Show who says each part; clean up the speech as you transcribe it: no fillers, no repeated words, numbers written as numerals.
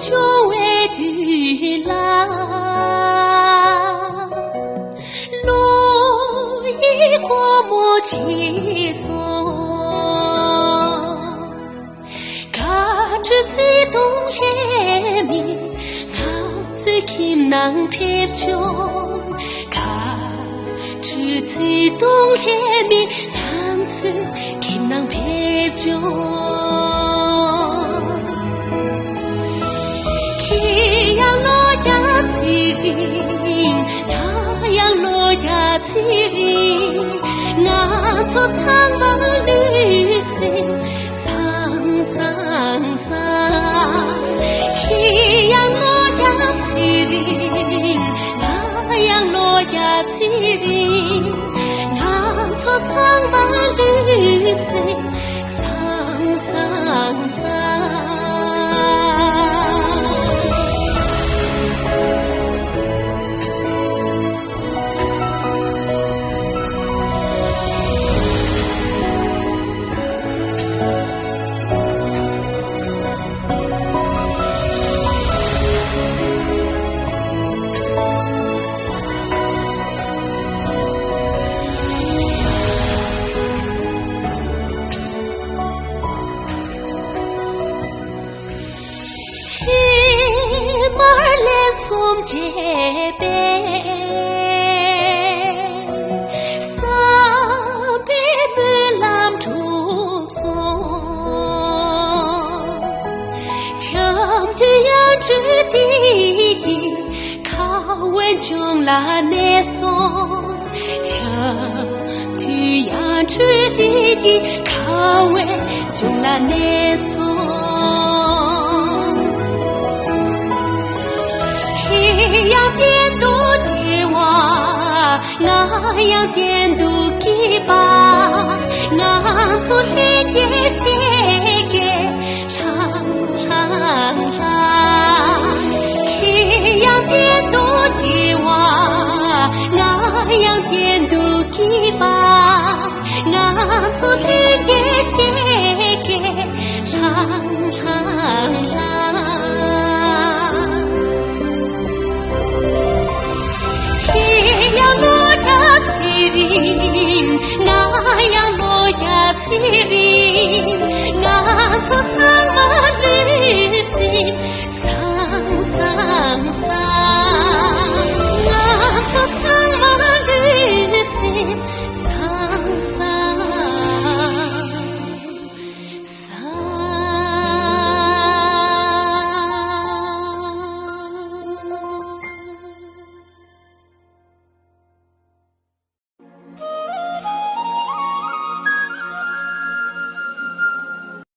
Speaker 1: 就为的啦，路一过莫起索，看着这东西面，我最近能撇穷，看着这东西面，我最近能撇穷。那样落呀自人，我做苍茫旅行，桑桑桑。那样落呀自人，那样落呀自人，我做苍茫旅行，桑桑桑。这边三边不làm trục xuống chăm tu yang chữ đi đi khao quên chung là nê song chăm tu yang chữ đi đi khao quên chung là nê song要点读的话，我要点读几把，我做世界写给唱唱唱。要点读的话，我要点读几把，我做世界。